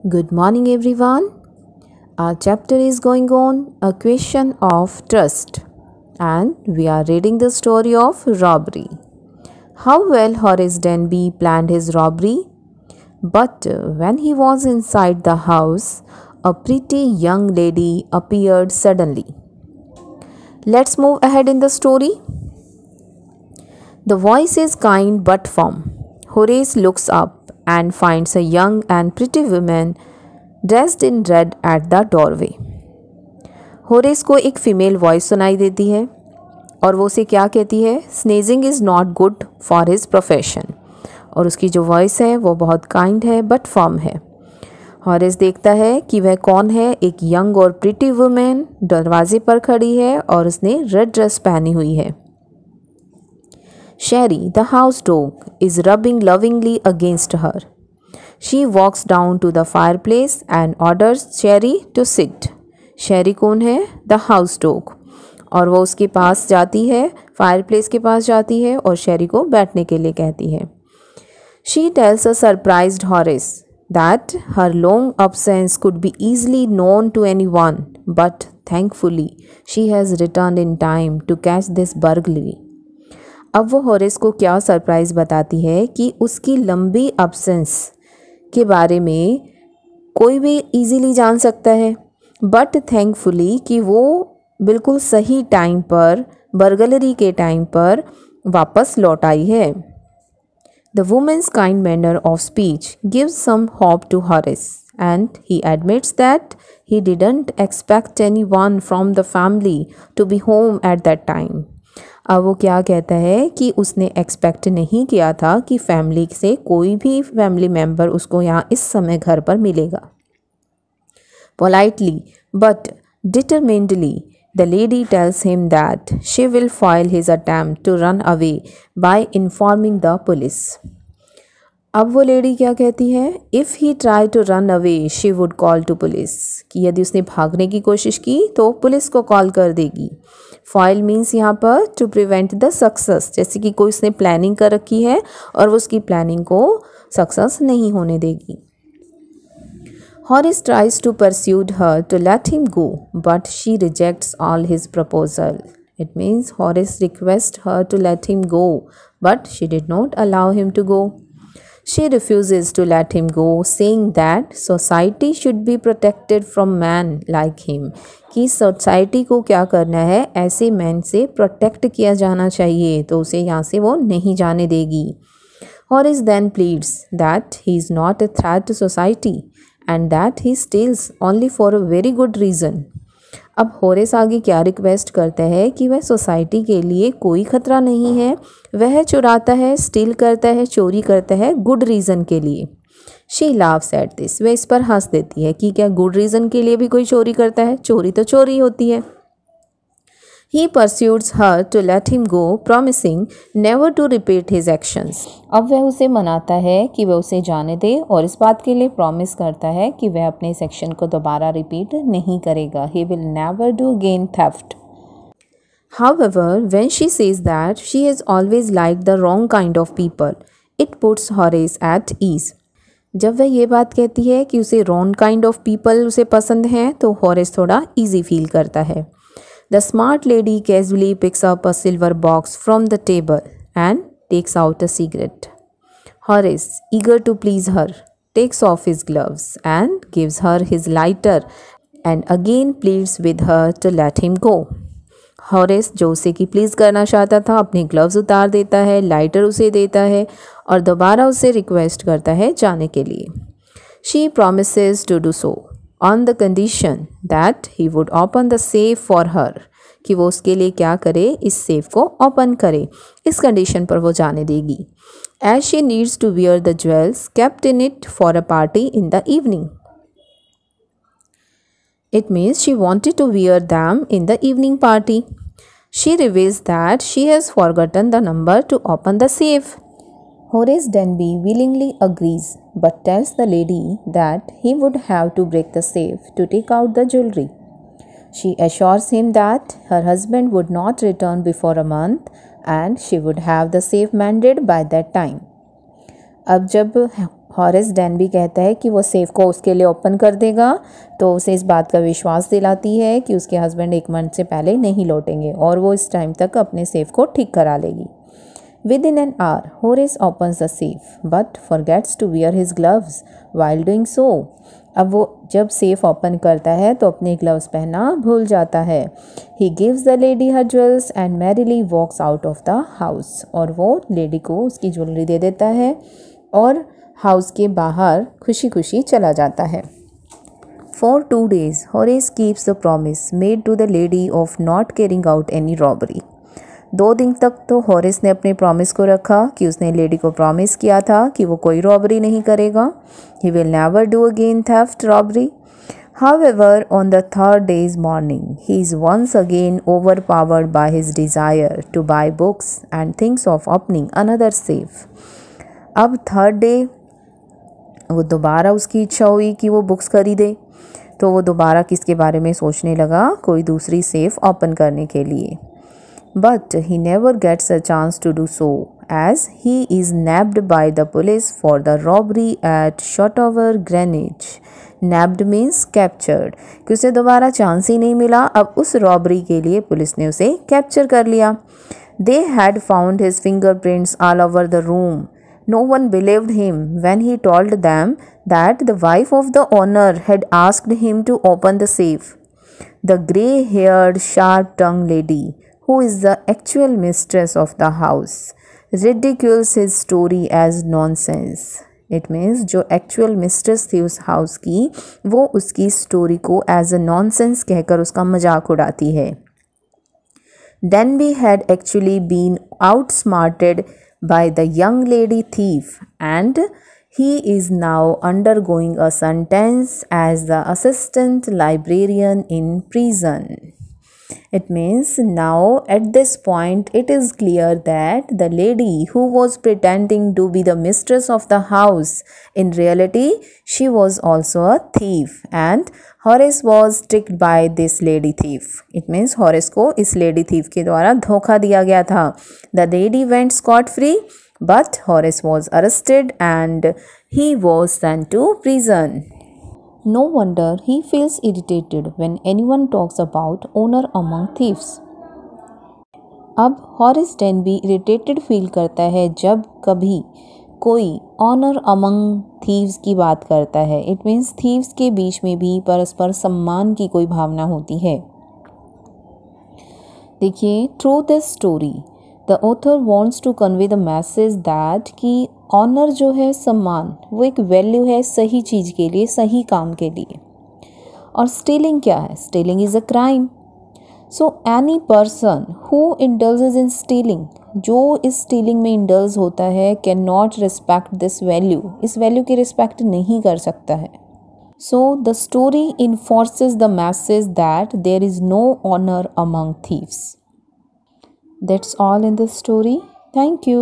Good morning, everyone. Our chapter is going on a question of trust, and we are reading the story of robbery. How well Horace Denby planned his robbery, but when he was inside the house, a pretty young lady appeared suddenly. Let's move ahead in the story. The voice is kind but firm. Horace looks up and finds a young and pretty woman dressed in red at the doorway. Horace को एक female voice सुनाई देती है और वो उसे क्या कहती है, स्नेजिंग is not good for his profession. और उसकी जो वॉइस है वो बहुत काइंड है बट फर्म है। होरेस देखता है कि वह कौन है, एक यंग और प्रिटी वुमेन दरवाजे पर खड़ी है और उसने रेड ड्रेस पहनी हुई है। Sherry, the house dog, is rubbing lovingly against her. She walks down to the fireplace and orders Sherry to sit. Sherry कौन है? The house dog. और वो उसके पास जाती है, फायरप्लेस के पास जाती है और शेरी को बैठने के लिए कहती है। She tells a surprised Horace that her long absence could be easily known to anyone, but thankfully she has returned in time to catch this burglary. अब वो होरेस को क्या सरप्राइज़ बताती है कि उसकी लंबी अब्सेंस के बारे में कोई भी इजीली जान सकता है, बट थैंकफुली कि वो बिल्कुल सही टाइम पर, बर्गलरी के टाइम पर वापस लौट आई है। The woman's kind manner of speech gives some hope to Horace and he admits that he didn't expect any one from the family to be home at that time. अब वो क्या कहता है कि उसने एक्सपेक्ट नहीं किया था कि फैमिली से कोई भी फैमिली मेम्बर उसको यहाँ इस समय घर पर मिलेगा। Politely but determinedly the lady tells him that she will foil his attempt to run away by informing the police. अब वो लेडी क्या कहती है, if he try to run away she would call to police, कि यदि उसने भागने की कोशिश की तो पुलिस को कॉल कर देगी। फॉइल मीन्स यहाँ पर टू प्रिवेंट द सक्सेस, जैसे कि कोई उसने प्लानिंग कर रखी है और वो उसकी प्लानिंग को सक्सेस नहीं होने देगी। Horace tries to pursue her to let him go, but she rejects all his proposal. It means Horace requests her to let him go, but she did not allow him to go. She refuses to let him go, saying that society should be protected from men like him. कि society को क्या करना है, ऐसे man से protect किया जाना चाहिए, तो उसे यहाँ से वो नहीं जाने देगी। Horace then pleads that he is not a threat to society and that he steals only for a very good reason. अब होरेस आगे क्या रिक्वेस्ट करता है कि वह सोसाइटी के लिए कोई ख़तरा नहीं है, वह चुराता है, स्टील करता है, चोरी करता है गुड रीज़न के लिए। शी लाव्स एट दिस, वह इस पर हंस देती है कि क्या गुड रीज़न के लिए भी कोई चोरी करता है, चोरी तो चोरी होती है। He pursues her to let him go, promising never to repeat his actions. अब वह उसे मनाता है कि वह उसे जाने दे और इस बात के लिए प्रॉमिस करता है कि वह अपने इस एक्शन को दोबारा रिपीट नहीं करेगा। He will never do again theft. However, when she says that she has always liked the wrong kind of people, it puts Horace at ease. जब वह ये बात कहती है कि उसे रॉन्ग काइंड ऑफ पीपल उसे पसंद हैं, तो होरेस थोड़ा ईजी फील करता है। The smart lady casually picks up a silver box from the table and takes out a cigarette. Horace, eager to please her, takes off his gloves and gives her his lighter and again pleads with her to let him go. Horace, जो उसे की please करना चाहता था, अपने gloves उतार देता है, लाइटर उसे देता है और दोबारा उसे रिक्वेस्ट करता है जाने के लिए। She promises to do so on the condition that he would open the safe for her, कि वो उसके लिए क्या करे, इस सेफ को ओपन करे, इस कंडीशन पर वो जाने देगी। As she needs to wear the jewels kept in it for a party in the evening. It means she wanted to wear them in the evening party. She reveals that she has forgotten the number to open the safe. Horace Denby willingly agrees but tells the lady that he would have to break the safe to take out the jewelry. She assures him that her husband would not return before a month and she would have the safe mended by that time. अब जब हॉरिस Denby कहता है कि वो safe को उसके लिए open कर देगा, तो उसे इस बात का विश्वास दिलाती है कि उसके हस्बैंड 1 मंथ से पहले नहीं लौटेंगे और वो इस टाइम तक अपने सेफ को ठीक करा लेगी। Within an hour, Horace opens the safe but forgets to wear his gloves while doing so. अब वो जब सेफ ओपन करता है तो अपने ग्लव्स पहनना भूल जाता है। He gives the lady her jewels and merrily walks out of the house. और वो लेडी को उसकी ज्वेलरी दे देता है और हाउस के बाहर खुशी खुशी चला जाता है। For 2 days, Horace keeps the promise made to the lady of not carrying out any robbery. 2 दिन तक तो हॉरिस ने अपने प्रॉमिस को रखा कि उसने लेडी को प्रॉमिस किया था कि वो कोई रॉबरी नहीं करेगा। He will never do again theft robbery. However, on the 3rd day's morning, he is once again overpowered by his desire to buy books and thinks of opening another safe. अब 3rd day वो दोबारा उसकी इच्छा हुई कि वो books खरीदे, तो वो दोबारा किसके बारे में सोचने लगा, कोई दूसरी सेफ ओपन करने के लिए। But he never gets a chance to do so as he is nabbed by the police for the robbery at Shotover, Greenwich. Nabbed means captured, कि उसे दोबारा चांस ही नहीं मिला। अब उस रॉबरी के लिए पुलिस ने उसे कैप्चर कर लिया। They had found his fingerprints all over the room. No one believed him when he told them that the wife of the owner had asked him to open the safe. The grey-haired, sharp-tongued lady, who is the actual mistress of the house, ridicules his story as nonsense. It means जो actual mistress थी उस house की, वो उसकी story को as a nonsense कहकर उसका मजाक उड़ाती है। Denby had actually been outsmarted by the young lady thief and he is now undergoing a sentence as the assistant librarian in prison. It means now at this point it is clear that the lady who was pretending to be the mistress of the house, in reality she was also a thief and Horace was tricked by this lady thief. It means Horace को इस lady thief के द्वारा धोखा दिया गया था। The lady went scot free but Horace was arrested and he was sent to prison. No wonder he feels irritated when anyone talks about honor among thieves. अब हॉरिस Denby irritated feel करता है जब कभी कोई ऑनर अमंग थीव्स की बात करता है। इट मीन्स थीव्स के बीच में भी परस्पर सम्मान की कोई भावना होती है। देखिए, through this story the author wants to convey the message that कि ऑनर जो है, सम्मान, वो एक वैल्यू है सही चीज़ के लिए, सही काम के लिए। और स्टीलिंग क्या है? Stealing is a crime. So any person who indulges in stealing, जो इस स्टीलिंग में इंडल्ज होता है, can not respect this value, इस वैल्यू की रिस्पेक्ट नहीं कर सकता है। So the story enforces the message that there is no honour among thieves. That's all in this story. Thank you.